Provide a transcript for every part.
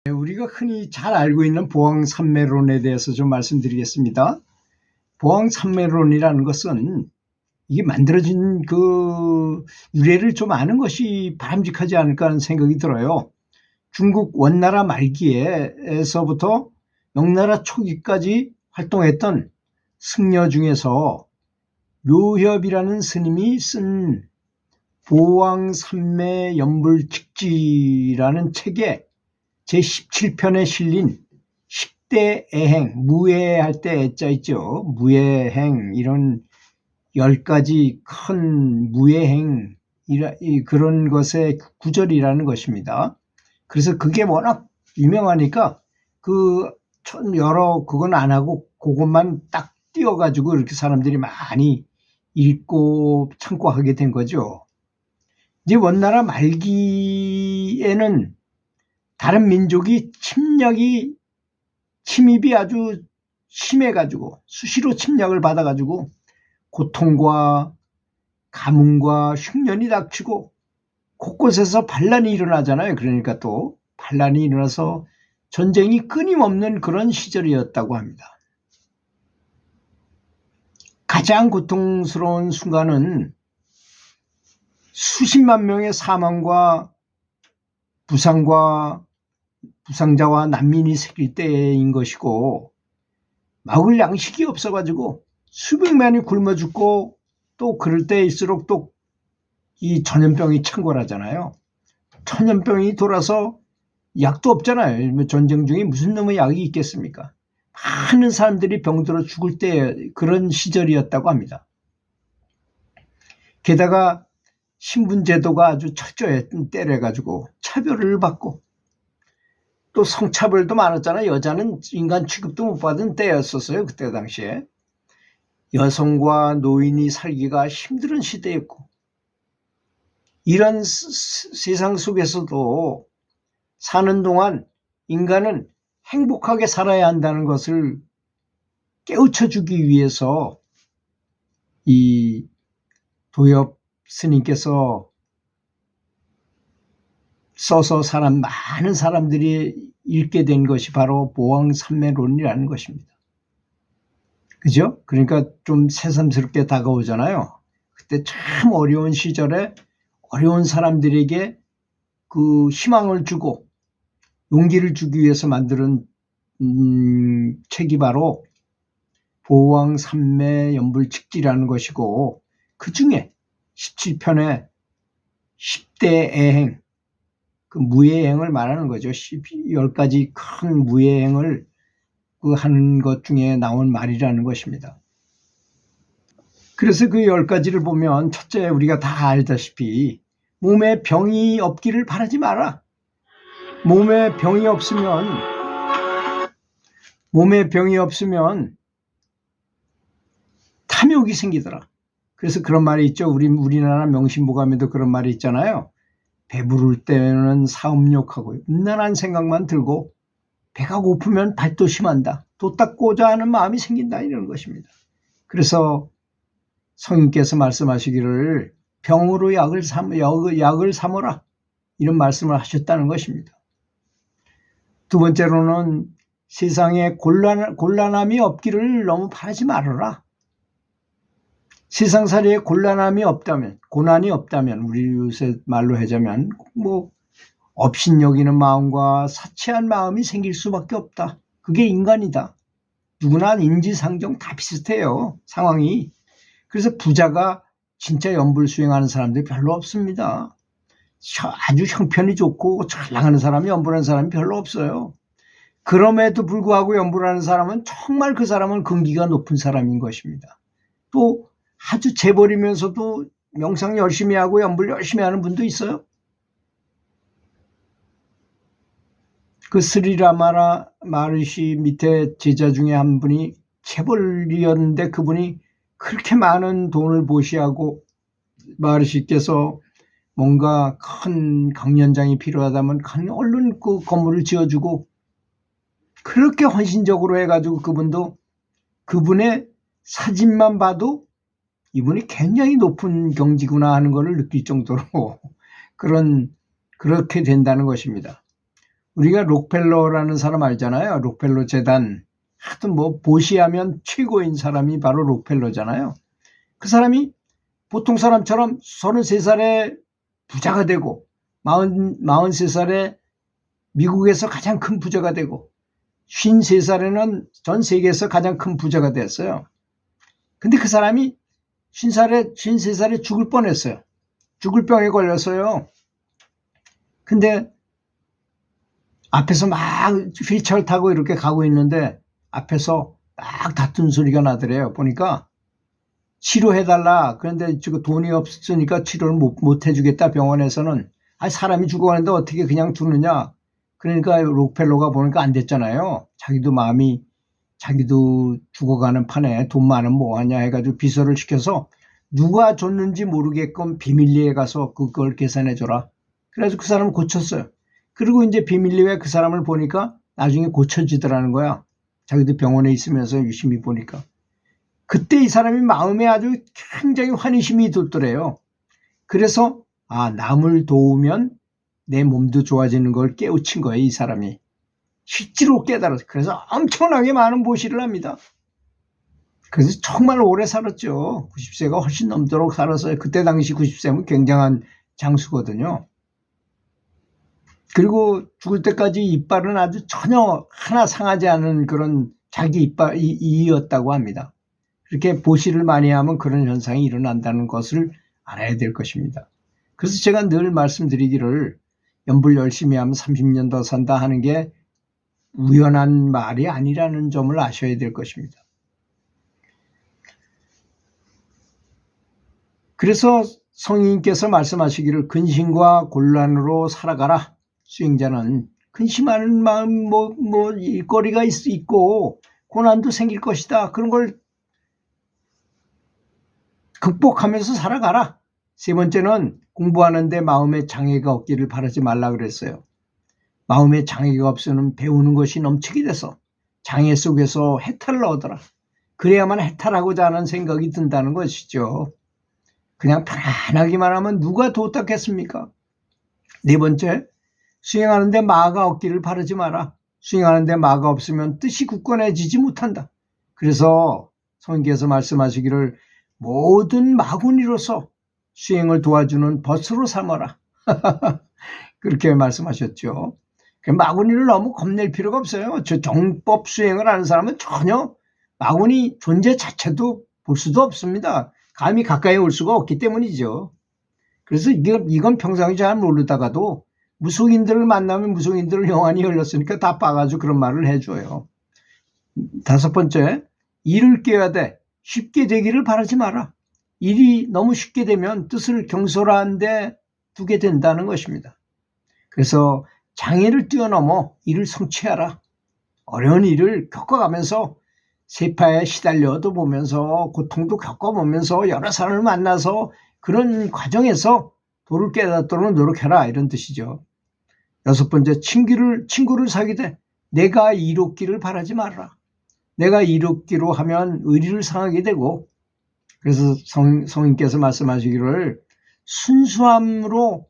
우리가 흔히 잘 알고 있는 보왕산매론에 대해서 좀 말씀드리겠습니다. 보왕산매론이라는 것은 이게 만들어진 그 유래를 좀 아는 것이 바람직하지 않을까 하는 생각이 들어요. 중국 원나라 말기에서부터 명나라 초기까지 활동했던 승려 중에서 묘협이라는 스님이 쓴 보왕산매연불칙지라는 책에 제17편에 실린 10대 애행, 무예할 때 애자 있죠. 무예행, 이런 10가지 큰 무예행, 그런 것의 구절이라는 것입니다. 그래서 그게 워낙 유명하니까 그건 안 하고 그것만 딱 띄워가지고 이렇게 사람들이 많이 읽고 참고하게 된 거죠. 이제 원나라 말기에는 다른 민족이 침입이 아주 심해가지고 수시로 침략을 받아가지고 고통과 가뭄과 흉년이 닥치고 곳곳에서 반란이 일어나잖아요. 그러니까 또 반란이 일어나서 전쟁이 끊임없는 그런 시절이었다고 합니다. 가장 고통스러운 순간은 수십만 명의 사망과 부상자와 난민이 생길 때인 것이고, 먹을 양식이 없어가지고 수백만이 굶어 죽고, 또 그럴 때일수록 또 이 전염병이 창궐하잖아요. 전염병이 돌아서 약도 없잖아요. 전쟁 중에 무슨 놈의 약이 있겠습니까? 많은 사람들이 병들어 죽을 때 그런 시절이었다고 합니다. 게다가 신분제도가 아주 철저히 때려가지고 차별을 받고, 또 성차별도 많았잖아요. 여자는 인간 취급도 못 받은 때였었어요. 그때 당시에. 여성과 노인이 살기가 힘든 시대였고, 이런 세상 속에서도 사는 동안 인간은 행복하게 살아야 한다는 것을 깨우쳐주기 위해서 이 도엽 스님께서 써서 많은 사람들이 읽게 된 것이 바로 보왕산매론이라는 것입니다. 그죠? 그러니까 좀 새삼스럽게 다가오잖아요. 그때 참 어려운 시절에 어려운 사람들에게 그 희망을 주고 용기를 주기 위해서 만든 책이 바로 보왕산매연불칙지라는 것이고, 그 중에 17편에 10대 애행, 그 무예행을 말하는 거죠. 10가지 큰 무예행을 하는 것 중에 나온 말이라는 것입니다. 그래서 그 10가지를 보면, 첫째, 우리가 다 알다시피 몸에 병이 없기를 바라지 마라. 몸에 병이 없으면 탐욕이 생기더라. 그래서 그런 말이 있죠. 우리나라 명심보감에도 그런 말이 있잖아요. 배부를 때는 사음욕하고 음란한 생각만 들고, 배가 고프면 발도심한다. 도 닦고자 하는 마음이 생긴다, 이런 것입니다. 그래서 성인께서 말씀하시기를 병으로 약을 삼어라, 이런 말씀을 하셨다는 것입니다. 두 번째로는 세상에 곤란함이 없기를 너무 바라지 말아라. 세상살이에 고난이 없다면, 우리 요새 말로 하자면 업신여기는 마음과 사치한 마음이 생길 수밖에 없다. 그게 인간이다. 누구나 인지상정 다 비슷해요, 상황이. 그래서 부자가 진짜 연불 수행하는 사람들이 별로 없습니다. 아주 형편이 좋고 잘 나가는 사람이 연불하는 사람이 별로 없어요. 그럼에도 불구하고 연불하는 사람은 정말 그 사람은 근기가 높은 사람인 것입니다. 또 아주 재벌이면서도 명상 열심히 하고 연불 열심히 하는 분도 있어요. 그 스리라마나 마르시 밑에 제자 중에 한 분이 재벌이었는데, 그분이 그렇게 많은 돈을 보시하고 마르시께서 뭔가 큰 강연장이 필요하다면 얼른 그 건물을 지어주고, 그렇게 헌신적으로 해가지고 그분의 사진만 봐도 이분이 굉장히 높은 경지구나 하는 것을 느낄 정도로 그렇게 된다는 것입니다. 우리가 록펠러라는 사람 알잖아요. 록펠러 재단. 하여튼 뭐 보시하면 최고인 사람이 바로 록펠러잖아요. 그 사람이 보통 사람처럼 33살에 부자가 되고 43살에 미국에서 가장 큰 부자가 되고 53살에는 전 세계에서 가장 큰 부자가 됐어요. 근데 그 사람이 53살에 죽을 뻔했어요. 죽을 병에 걸렸어요. 근데 앞에서 막 휠체어를 타고 이렇게 가고 있는데 앞에서 막 다툰 소리가 나더래요. 보니까 치료해달라. 그런데 지금 돈이 없으니까 치료를 못 해주겠다. 병원에서는. 아니, 사람이 죽어가는데 어떻게 그냥 두느냐. 그러니까 록펠러가 보니까 안 됐잖아요. 자기도 죽어가는 판에 돈 많으면 뭐하냐 해가지고 비서를 시켜서 누가 줬는지 모르게끔 비밀리에 가서 그걸 계산해줘라. 그래서 그 사람을 고쳤어요. 그리고 이제 비밀리에 그 사람을 보니까 나중에 고쳐지더라는 거야. 자기도 병원에 있으면서 유심히 보니까. 그때 이 사람이 마음에 아주 굉장히 환희심이 돋더래요. 그래서 남을 도우면 내 몸도 좋아지는 걸 깨우친 거예요. 이 사람이. 실제로 깨달았어요. 그래서 엄청나게 많은 보시를 합니다. 그래서 정말 오래 살았죠. 90세가 훨씬 넘도록 살았어요. 그때 당시 90세면 굉장한 장수거든요. 그리고 죽을 때까지 이빨은 아주 전혀 하나 상하지 않은 그런 자기 이였다고 합니다. 그렇게 보시를 많이 하면 그런 현상이 일어난다는 것을 알아야 될 것입니다. 그래서 제가 늘 말씀드리기를 연불 열심히 하면 30년 더 산다 하는 게 우연한 말이 아니라는 점을 아셔야 될 것입니다. 그래서 성인께서 말씀하시기를 근심과 곤란으로 살아가라. 수행자는 근심하는 마음, 일거리가 있고 고난도 생길 것이다. 그런 걸 극복하면서 살아가라. 세 번째는 공부하는데 마음에 장애가 없기를 바라지 말라 그랬어요. 마음에 장애가 없으면 배우는 것이 넘치게 돼서 장애 속에서 해탈을 얻어라. 그래야만 해탈하고자 하는 생각이 든다는 것이죠. 그냥 편안하기만 하면 누가 도닦겠습니까? 네 번째, 수행하는데 마가 없기를 바라지 마라. 수행하는데 마가 없으면 뜻이 굳건해지지 못한다. 그래서 성인께서 말씀하시기를 모든 마구니로서 수행을 도와주는 벗으로 삼아라. 그렇게 말씀하셨죠. 마구니를 너무 겁낼 필요가 없어요. 저 정법 수행을 하는 사람은 전혀 마구니 존재 자체도 볼 수도 없습니다. 감히 가까이 올 수가 없기 때문이죠. 그래서 이건 평상시 잘 모르다가도 무속인들을 만나면 무속인들을 영안이 열렸으니까 다 빠가지고 그런 말을 해줘요. 다섯 번째, 일을 깨야 돼. 쉽게 되기를 바라지 마라. 일이 너무 쉽게 되면 뜻을 경솔한데 두게 된다는 것입니다. 그래서 장애를 뛰어넘어 일을 성취하라. 어려운 일을 겪어가면서 세파에 시달려도 보면서 고통도 겪어보면서 여러 사람을 만나서 그런 과정에서 도를 깨닫도록 노력해라 이런 뜻이죠. 여섯 번째, 친구를 사귀되 내가 이롭기를 바라지 말아라. 내가 이롭기로 하면 의리를 상하게 되고 그래서 성인께서 말씀하시기를 순수함으로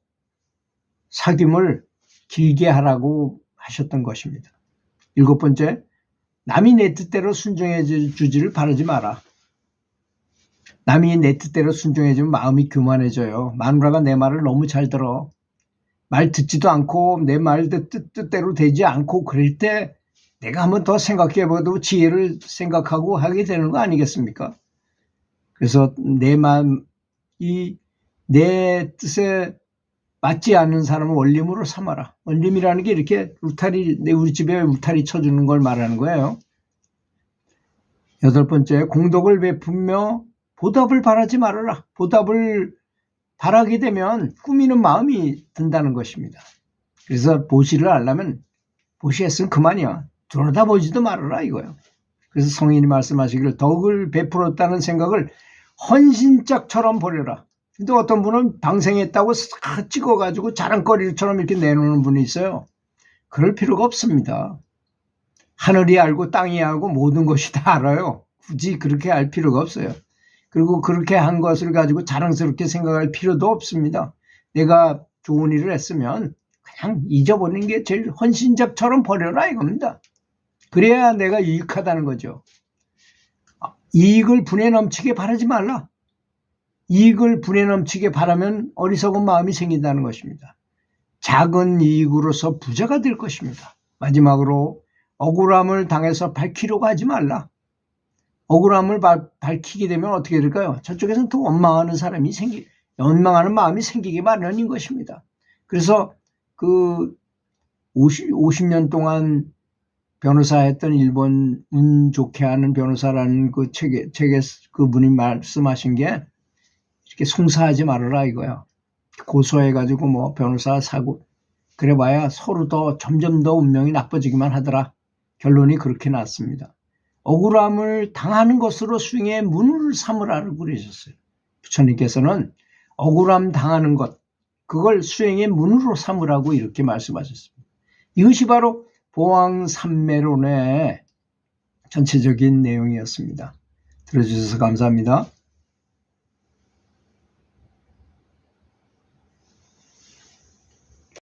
사귐을 길게 하라고 하셨던 것입니다. 일곱 번째, 남이 내 뜻대로 순종해 주지를 바라지 마라. 남이 내 뜻대로 순종해주면 마음이 교만해져요. 마누라가 내 말을 너무 잘 들어. 말 듣지도 않고 내 말 뜻대로 되지 않고 그럴 때 내가 한번 더 생각해봐도 지혜를 생각하고 하게 되는 거 아니겠습니까? 그래서 내 뜻에 맞지 않는 사람을 원림으로 삼아라. 원림이라는 게 이렇게 우리 집에 울타리 쳐주는 걸 말하는 거예요. 여덟 번째, 공덕을 베풀며 보답을 바라지 말아라. 보답을 바라게 되면 꾸미는 마음이 든다는 것입니다. 그래서 보시를 하려면 보시했으면 그만이야. 들여다보지도 말아라 이거예요. 그래서 성인이 말씀하시기를 덕을 베풀었다는 생각을 헌신짝처럼 버려라. 근데 어떤 분은 방생했다고 찍어가지고 자랑거리처럼 이렇게 내놓는 분이 있어요. 그럴 필요가 없습니다. 하늘이 알고 땅이 알고 모든 것이 다 알아요. 굳이 그렇게 할 필요가 없어요. 그리고 그렇게 한 것을 가지고 자랑스럽게 생각할 필요도 없습니다. 내가 좋은 일을 했으면 그냥 잊어버리는 게 제일 헌신적처럼 버려라 이겁니다. 그래야 내가 유익하다는 거죠. 이익을 분에 넘치게 바라지 말라. 이익을 분에 넘치게 바라면 어리석은 마음이 생긴다는 것입니다. 작은 이익으로서 부자가 될 것입니다. 마지막으로 억울함을 당해서 밝히려고 하지 말라. 억울함을 밝히게 되면 어떻게 될까요? 저쪽에서는 또 원망하는 마음이 생기기 마련인 것입니다. 그래서 그 50년 동안 변호사했던 일본 운 좋게 하는 변호사라는 그 책에 그분이 말씀하신 게 이렇게 송사하지 말아라 이거야. 고소해가지고 뭐 변호사 사고 그래봐야 서로 더 점점 더 운명이 나빠지기만 하더라. 결론이 그렇게 났습니다. 억울함을 당하는 것으로 수행의 문을 삼으라고 그러셨어요. 부처님께서는 억울함 당하는 것, 그걸 수행의 문으로 삼으라고 이렇게 말씀하셨습니다. 이것이 바로 보왕삼매론의 전체적인 내용이었습니다. 들어주셔서 감사합니다.